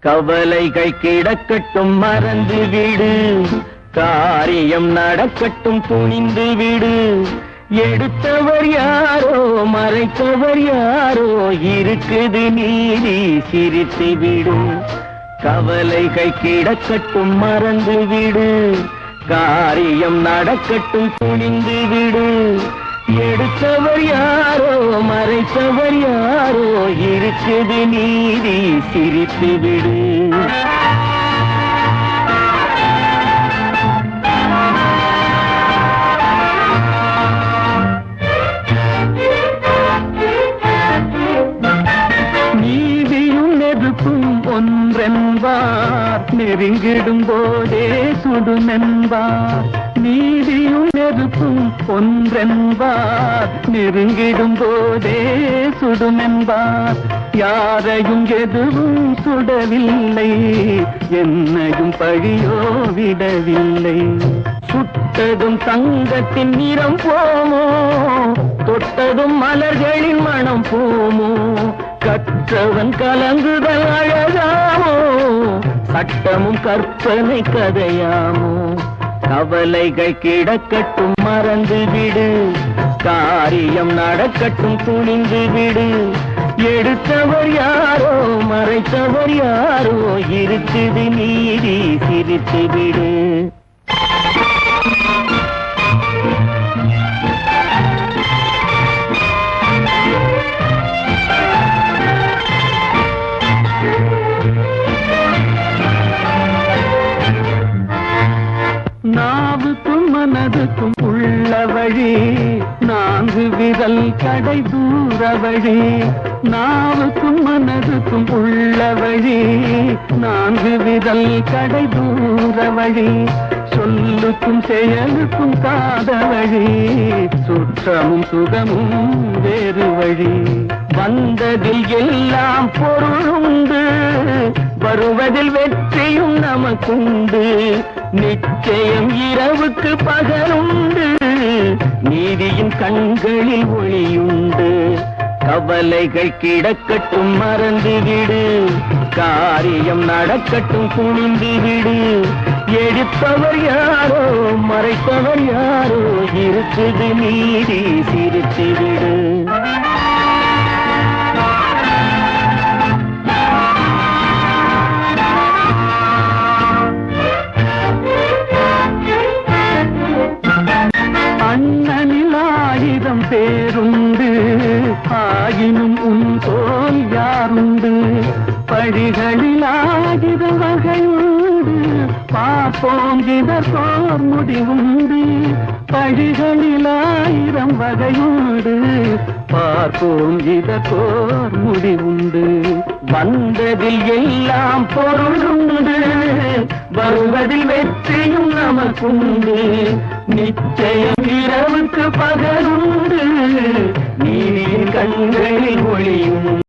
கவலைகள் கிடக்கட்டும் மறந்து விடு, காரியம் நடக்கட்டும் துணிந்து விடு. எடுத்தவர் யாரோ மறைத்தவர் யாரோ, இருக்குது நீதி சிரித்து விடு. கவலைகள் கிடக்கட்டும் மறந்து விடு, காரியம் நடக்கட்டும் துணிந்து விடு. எடுத்தவர் யாரோ மறைத்தவர் யாரோ, இருக்குது நீதி சிரித்து விடு. நீதியும் நெருப்பும் ஒன்றென்பார், நெருங்கிடும் போதே சுடுமென்பார். நீதியும் நெருப்பும் ஒன்றென்பார், நெருங்கிடும் போதே சுடுமென்பார். யாரையும் எதுவும் சுடவில்லை, என்னையும் பழியோ விடவில்லை. சுட்டதும் தங்கத்தின் நிறம் போமோ, தொட்டதும் மலர்களின் மனம் போமோ. கற்றவன் கலங்குதல் அழகாமோ, சட்டமும் கற்பனை கதையாமோ. கவலைகள் கிடக்கட்டும் மறந்து விடு, காரியம் நடக்கட்டும் துணிந்து விடு. எடுத்தவர் யாரோ மறைத்தவர் யாரோ, இருக்குது நீதி சிரித்து விடு. நாவுக்கும் மனதுக்கும் உள்ள வழி, நான்கு விரல் கடை தூர வழி. நாவுக்கும் மனதுக்கும் உள்ள வழி, நான்கு விரல் கடை தூர வழி. சொல்லுக்கும் செயலுக்கும் காத வழி, சுற்றமும் சுகமும் வேறு வழி. வந்ததில் எல்லாம் பொருளுண்டு, வருவதில் வெற்றியும் நமக்குண்டு. நிச்சயம் இரவுக்கு பகலுண்டு, நீதியின் கண்களில் ஒளியுண்டு. கவலைகள் கிடக்கட்டும் மறந்து விடு, காரியம் நடக்கட்டும் துணிந்து விடு. எடுப்பவர் யாரோ மறைப்பவர் யாரோ, இருக்குது நீதி சிரித்து விடு. அண்ணனில் 1000 பேருண்டு, ஆயினும் உன் போல் யாருண்டு. பழிகளில் 1000 வகையுண்டு, பார்ப்போம் இதற்கோர் முடிவுண்டு. பழிகளில் 1000 வகையுண்டு, பார்ப்போம் இதற்கோர் முடிவுண்டு. வந்ததில் எல்லாம் பொருளுண்டு, வருவதில் வெற்றியும் நமக்குண்டு. நிச்சயம் இரவுக்கு பகலுண்டு, நீதியின் கண்களில் ஒளியும்.